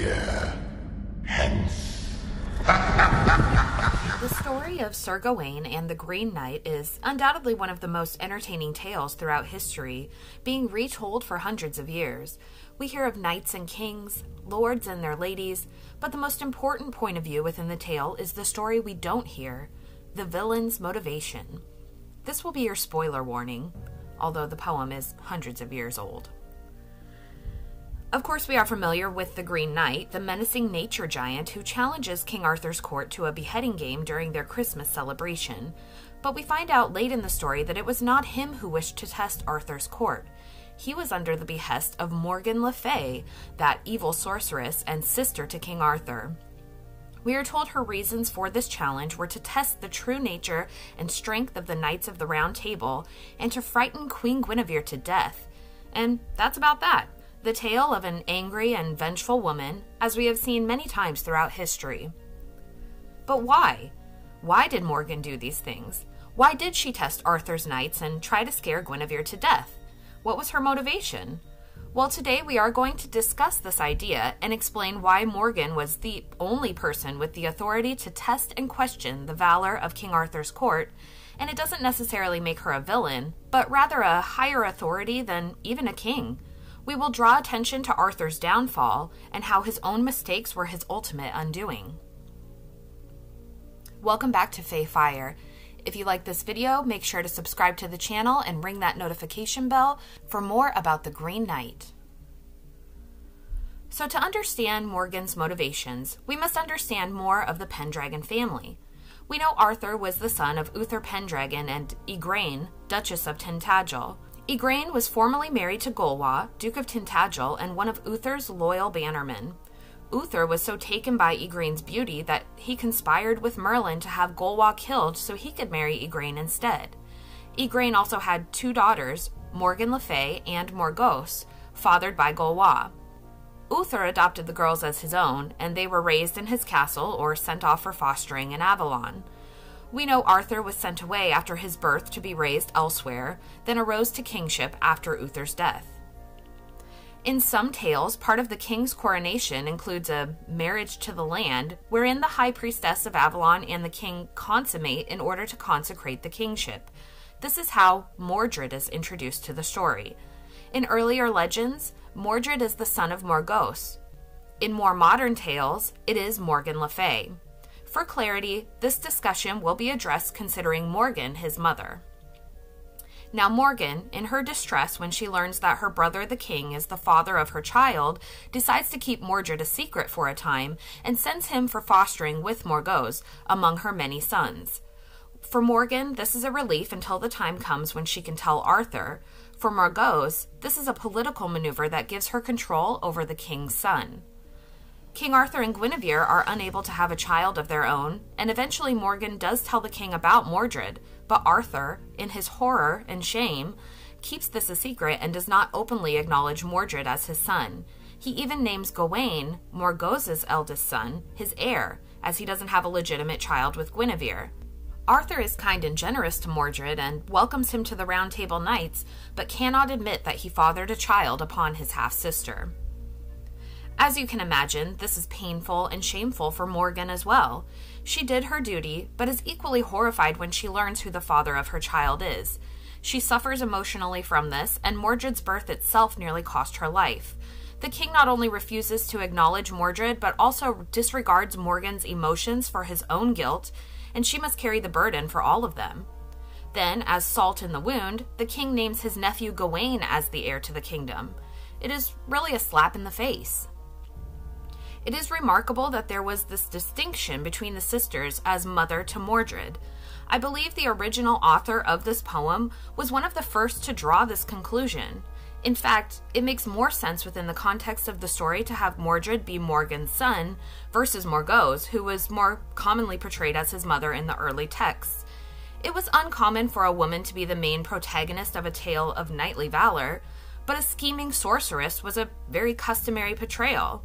here. Hence. The story of Sir Gawain and the Green Knight is undoubtedly one of the most entertaining tales throughout history, being retold for hundreds of years. We hear of knights and kings, lords and their ladies, but the most important point of view within the tale is the story we don't hear, the villain's motivation. This will be your spoiler warning, although the poem is hundreds of years old. Of course, we are familiar with the Green Knight, the menacing nature giant who challenges King Arthur's court to a beheading game during their Christmas celebration. But we find out late in the story that it was not him who wished to test Arthur's court. He was under the behest of Morgan Le Fay, that evil sorceress and sister to King Arthur. We are told her reasons for this challenge were to test the true nature and strength of the Knights of the Round Table and to frighten Queen Guinevere to death. And that's about that. The tale of an angry and vengeful woman, as we have seen many times throughout history. But why? Why did Morgan do these things? Why did she test Arthur's knights and try to scare Guinevere to death? What was her motivation? Well, today we are going to discuss this idea and explain why Morgan was the only person with the authority to test and question the valor of King Arthur's court, and it doesn't necessarily make her a villain, but rather a higher authority than even a king. We will draw attention to Arthur's downfall and how his own mistakes were his ultimate undoing. Welcome back to Fae Fire. If you like this video, make sure to subscribe to the channel and ring that notification bell for more about the Green Knight. So to understand Morgan's motivations, we must understand more of the Pendragon family. We know Arthur was the son of Uther Pendragon and Igraine, Duchess of Tintagel. Igraine was formerly married to Golwa, Duke of Tintagel, and one of Uther's loyal bannermen. Uther was so taken by Igraine's beauty that he conspired with Merlin to have Golwa killed so he could marry Igraine instead. Igraine also had two daughters, Morgan Le Fay and Morgause, fathered by Golwa. Uther adopted the girls as his own, and they were raised in his castle or sent off for fostering in Avalon. We know Arthur was sent away after his birth to be raised elsewhere, then arose to kingship after Uther's death. In some tales, part of the king's coronation includes a marriage to the land, wherein the high priestess of Avalon and the king consummate in order to consecrate the kingship. This is how Mordred is introduced to the story. In earlier legends, Mordred is the son of Morgause. In more modern tales, it is Morgan Le Fay. For clarity, this discussion will be addressed considering Morgan his mother. Now Morgan, in her distress when she learns that her brother the king is the father of her child, decides to keep Mordred a secret for a time and sends him for fostering with Morgause among her many sons. For Morgan, this is a relief until the time comes when she can tell Arthur. For Morgause, this is a political maneuver that gives her control over the king's son. King Arthur and Guinevere are unable to have a child of their own, and eventually Morgan does tell the king about Mordred, but Arthur, in his horror and shame, keeps this a secret and does not openly acknowledge Mordred as his son. He even names Gawain, Morgause's eldest son, his heir, as he doesn't have a legitimate child with Guinevere. Arthur is kind and generous to Mordred and welcomes him to the Round Table Knights, but cannot admit that he fathered a child upon his half-sister. As you can imagine, this is painful and shameful for Morgan as well. She did her duty, but is equally horrified when she learns who the father of her child is. She suffers emotionally from this, and Mordred's birth itself nearly cost her life. The king not only refuses to acknowledge Mordred, but also disregards Morgan's emotions for his own guilt, and she must carry the burden for all of them. Then, as salt in the wound, the king names his nephew Gawain as the heir to the kingdom. It is really a slap in the face. It is remarkable that there was this distinction between the sisters as mother to Mordred. I believe the original author of this poem was one of the first to draw this conclusion. In fact, it makes more sense within the context of the story to have Mordred be Morgan's son versus Morgause, who was more commonly portrayed as his mother in the early texts. It was uncommon for a woman to be the main protagonist of a tale of knightly valor, but a scheming sorceress was a very customary portrayal.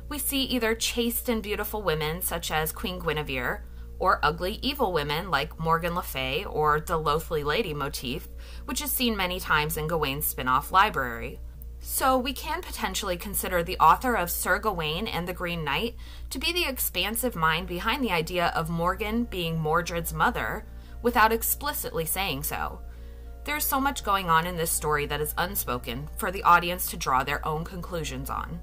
We see either chaste and beautiful women, such as Queen Guinevere, or ugly, evil women like Morgan Le Fay or the Loathly Lady motif, which is seen many times in Gawain's spin-off library. So we can potentially consider the author of Sir Gawain and the Green Knight to be the expansive mind behind the idea of Morgan being Mordred's mother, without explicitly saying so. There's so much going on in this story that is unspoken for the audience to draw their own conclusions on.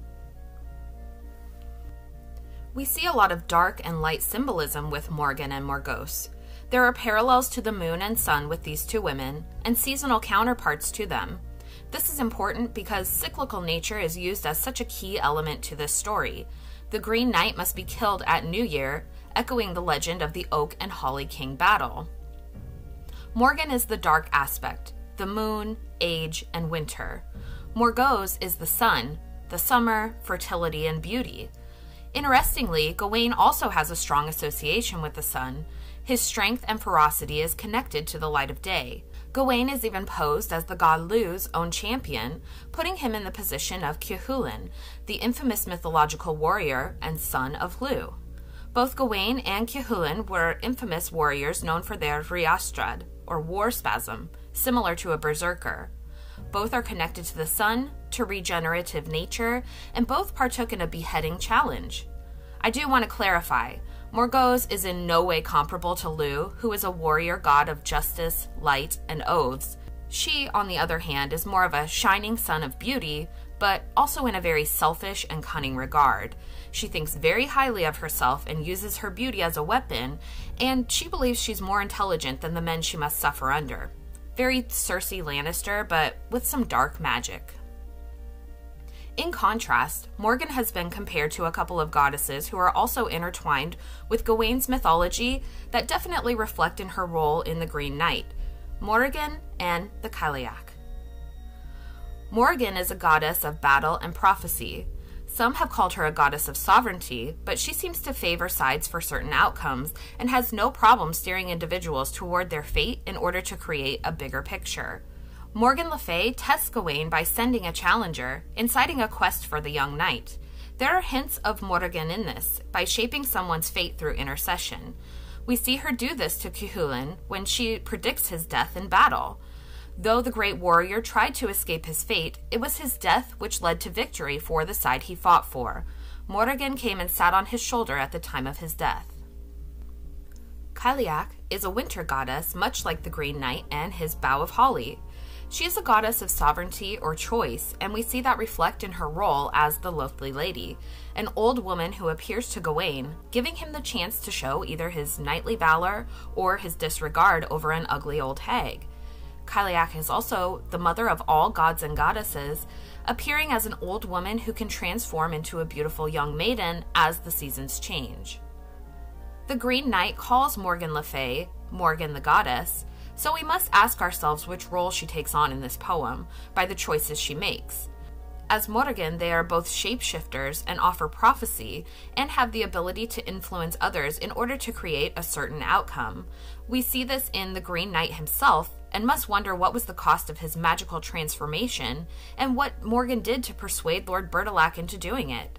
We see a lot of dark and light symbolism with Morgan and Morgause. There are parallels to the moon and sun with these two women, and seasonal counterparts to them. This is important because cyclical nature is used as such a key element to this story. The Green Knight must be killed at New Year, echoing the legend of the Oak and Holly King battle. Morgan is the dark aspect, the moon, age, and winter. Morgause is the sun, the summer, fertility, and beauty. Interestingly, Gawain also has a strong association with the sun. His strength and ferocity is connected to the light of day. Gawain is even posed as the god Lu's own champion, putting him in the position of Cuchulainn, the infamous mythological warrior and son of Lu. Both Gawain and Cuchulainn were infamous warriors known for their Rhiastrad, or war spasm, similar to a berserker. Both are connected to the sun, to regenerative nature, and both partook in a beheading challenge. I do want to clarify, Morgause is in no way comparable to Lu, who is a warrior god of justice, light, and oaths. She, on the other hand, is more of a shining sun of beauty, but also in a very selfish and cunning regard. She thinks very highly of herself and uses her beauty as a weapon, and she believes she's more intelligent than the men she must suffer under. Very Cersei Lannister, but with some dark magic. In contrast, Morgan has been compared to a couple of goddesses who are also intertwined with Gawain's mythology that definitely reflect in her role in the Green Knight, Morrigan and the Cailleach. Morrigan is a goddess of battle and prophecy. Some have called her a goddess of sovereignty, but she seems to favor sides for certain outcomes and has no problem steering individuals toward their fate in order to create a bigger picture. Morgan Le Fay tests Gawain by sending a challenger, inciting a quest for the young knight. There are hints of Morrigan in this, by shaping someone's fate through intercession. We see her do this to Cuchulainn when she predicts his death in battle. Though the great warrior tried to escape his fate, it was his death which led to victory for the side he fought for. Morrigan came and sat on his shoulder at the time of his death. Cailleach is a winter goddess, much like the Green Knight and his bough of holly. She is a goddess of sovereignty or choice, and we see that reflect in her role as the Loathly Lady, an old woman who appears to Gawain, giving him the chance to show either his knightly valor or his disregard over an ugly old hag. Cailleach is also the mother of all gods and goddesses, appearing as an old woman who can transform into a beautiful young maiden as the seasons change. The Green Knight calls Morgan Le Fay Morgan the Goddess, so we must ask ourselves which role she takes on in this poem by the choices she makes. As Morrigan, they are both shapeshifters and offer prophecy and have the ability to influence others in order to create a certain outcome. We see this in the Green Knight himself and must wonder what was the cost of his magical transformation and what Morgan did to persuade Lord Bertilac into doing it.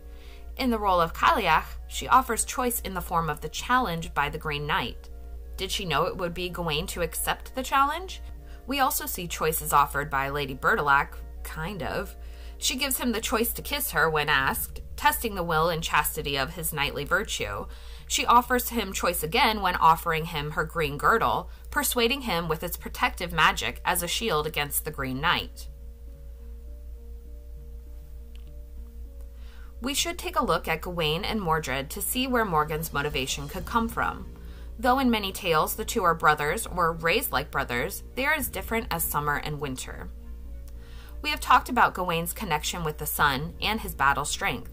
In the role of Cailleach, she offers choice in the form of the challenge by the Green Knight. Did she know it would be Gawain to accept the challenge? We also see choices offered by Lady Bertilac, kind of. She gives him the choice to kiss her when asked, testing the will and chastity of his knightly virtue. She offers him choice again when offering him her green girdle, persuading him with its protective magic as a shield against the Green Knight. We should take a look at Gawain and Mordred to see where Morgan's motivation could come from. Though in many tales the two are brothers or raised like brothers, they are as different as summer and winter. We have talked about Gawain's connection with the sun and his battle strength.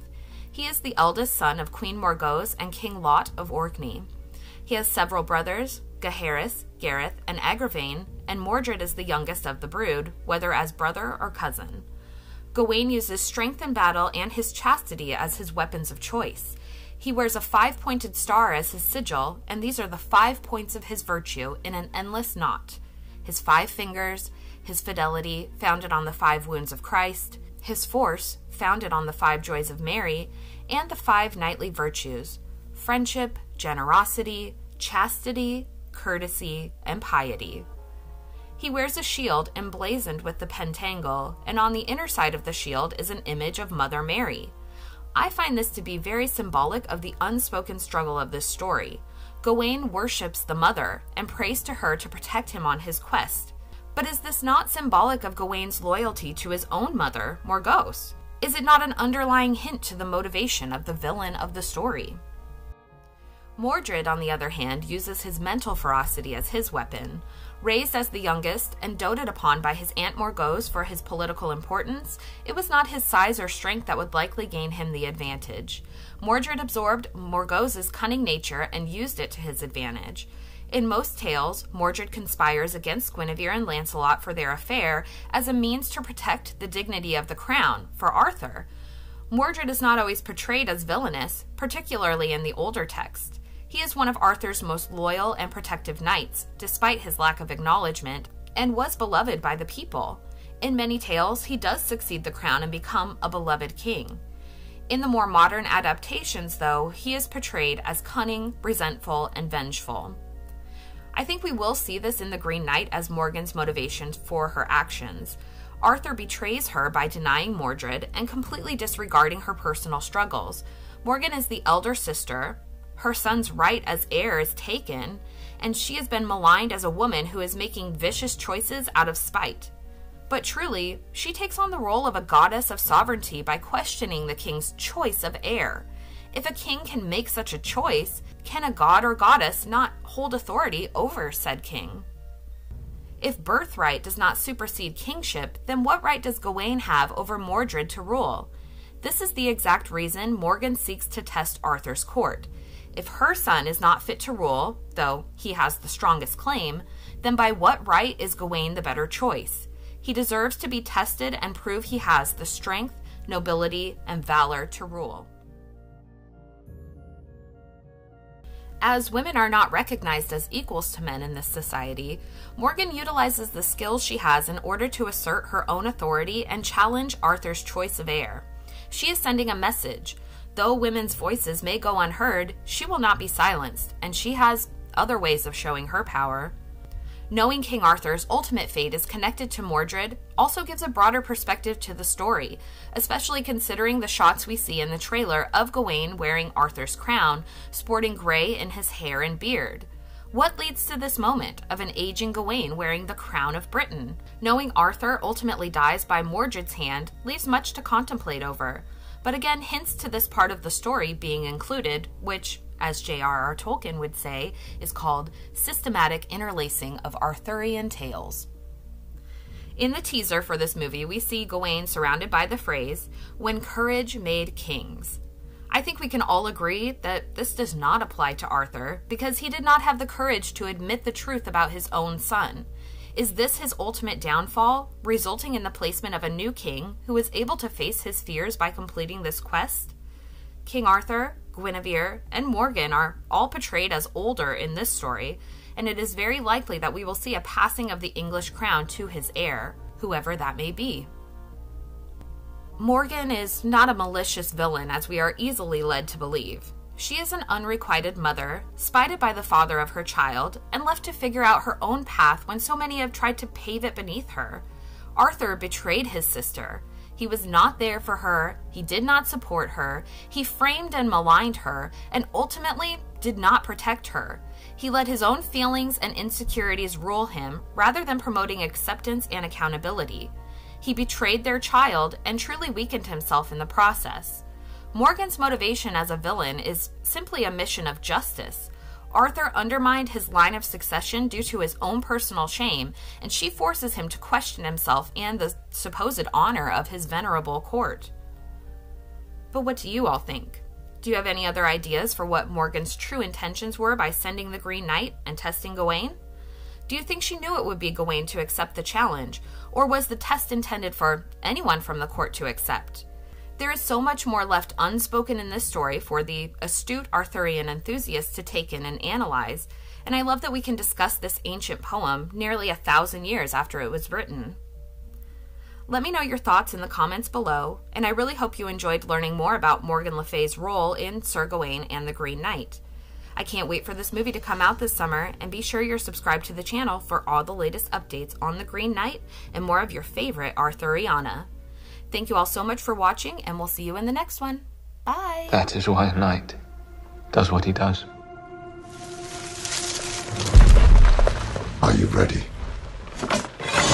He is the eldest son of Queen Morgause and King Lot of Orkney. He has several brothers, Gaheris, Gareth, and Agravain, and Mordred is the youngest of the brood, whether as brother or cousin. Gawain uses strength in battle and his chastity as his weapons of choice. He wears a 5-pointed star as his sigil, and these are the 5 points of his virtue in an endless knot. His 5 fingers, his fidelity, founded on the 5 wounds of Christ, his force, founded on the 5 joys of Mary, and the 5 knightly virtues: friendship, generosity, chastity, courtesy, and piety. He wears a shield emblazoned with the pentangle, and on the inner side of the shield is an image of Mother Mary. I find this to be very symbolic of the unspoken struggle of this story. Gawain worships the mother and prays to her to protect him on his quest. But is this not symbolic of Gawain's loyalty to his own mother, Morgause? Is it not an underlying hint to the motivation of the villain of the story? Mordred, on the other hand, uses his mental ferocity as his weapon. Raised as the youngest and doted upon by his Aunt Morgause for his political importance, it was not his size or strength that would likely gain him the advantage. Mordred absorbed Morgause's cunning nature and used it to his advantage. In most tales, Mordred conspires against Guinevere and Lancelot for their affair as a means to protect the dignity of the crown for Arthur. Mordred is not always portrayed as villainous, particularly in the older text. He is one of Arthur's most loyal and protective knights, despite his lack of acknowledgement, and was beloved by the people. In many tales, he does succeed the crown and become a beloved king. In the more modern adaptations, though, he is portrayed as cunning, resentful, and vengeful. I think we will see this in The Green Knight as Morgan's motivation for her actions. Arthur betrays her by denying Mordred and completely disregarding her personal struggles. Morgan is the elder sister. Her son's right as heir is taken, and she has been maligned as a woman who is making vicious choices out of spite. But truly, she takes on the role of a goddess of sovereignty by questioning the king's choice of heir. If a king can make such a choice, can a god or goddess not hold authority over said king? If birthright does not supersede kingship, then what right does Gawain have over Mordred to rule? This is the exact reason Morgan seeks to test Arthur's court. If her son is not fit to rule, though he has the strongest claim, then by what right is Gawain the better choice? He deserves to be tested and prove he has the strength, nobility, and valor to rule. As women are not recognized as equals to men in this society, Morgan utilizes the skills she has in order to assert her own authority and challenge Arthur's choice of heir. She is sending a message. Though women's voices may go unheard, she will not be silenced, and she has other ways of showing her power. Knowing King Arthur's ultimate fate is connected to Mordred also gives a broader perspective to the story, especially considering the shots we see in the trailer of Gawain wearing Arthur's crown, sporting gray in his hair and beard. What leads to this moment of an aging Gawain wearing the crown of Britain? Knowing Arthur ultimately dies by Mordred's hand leaves much to contemplate over, but again hints to this part of the story being included, which, as J.R.R. Tolkien would say, is called systematic interlacing of Arthurian tales. In the teaser for this movie, we see Gawain surrounded by the phrase, "When courage made kings." I think we can all agree that this does not apply to Arthur because he did not have the courage to admit the truth about his own son. Is this his ultimate downfall, resulting in the placement of a new king who is able to face his fears by completing this quest? King Arthur, Guinevere, and Morgan are all portrayed as older in this story, and it is very likely that we will see a passing of the English crown to his heir, whoever that may be. Morgan is not a malicious villain as we are easily led to believe. She is an unrequited mother, spited by the father of her child, and left to figure out her own path when so many have tried to pave it beneath her. Arthur betrayed his sister. He was not there for her, he did not support her, he framed and maligned her, and ultimately did not protect her. He let his own feelings and insecurities rule him, rather than promoting acceptance and accountability. He betrayed their child and truly weakened himself in the process. Morgan's motivation as a villain is simply a mission of justice. Arthur undermined his line of succession due to his own personal shame, and she forces him to question himself and the supposed honor of his venerable court. But what do you all think? Do you have any other ideas for what Morgan's true intentions were by sending the Green Knight and testing Gawain? Do you think she knew it would be Gawain to accept the challenge, or was the test intended for anyone from the court to accept? There is so much more left unspoken in this story for the astute Arthurian enthusiasts to take in and analyze, and I love that we can discuss this ancient poem nearly 1,000 years after it was written. Let me know your thoughts in the comments below, and I really hope you enjoyed learning more about Morgan Le Fay's role in Sir Gawain and the Green Knight. I can't wait for this movie to come out this summer, and be sure you're subscribed to the channel for all the latest updates on the Green Knight and more of your favorite Arthuriana. Thank you all so much for watching, and we'll see you in the next one. Bye! That is why a knight does what he does. Are you ready?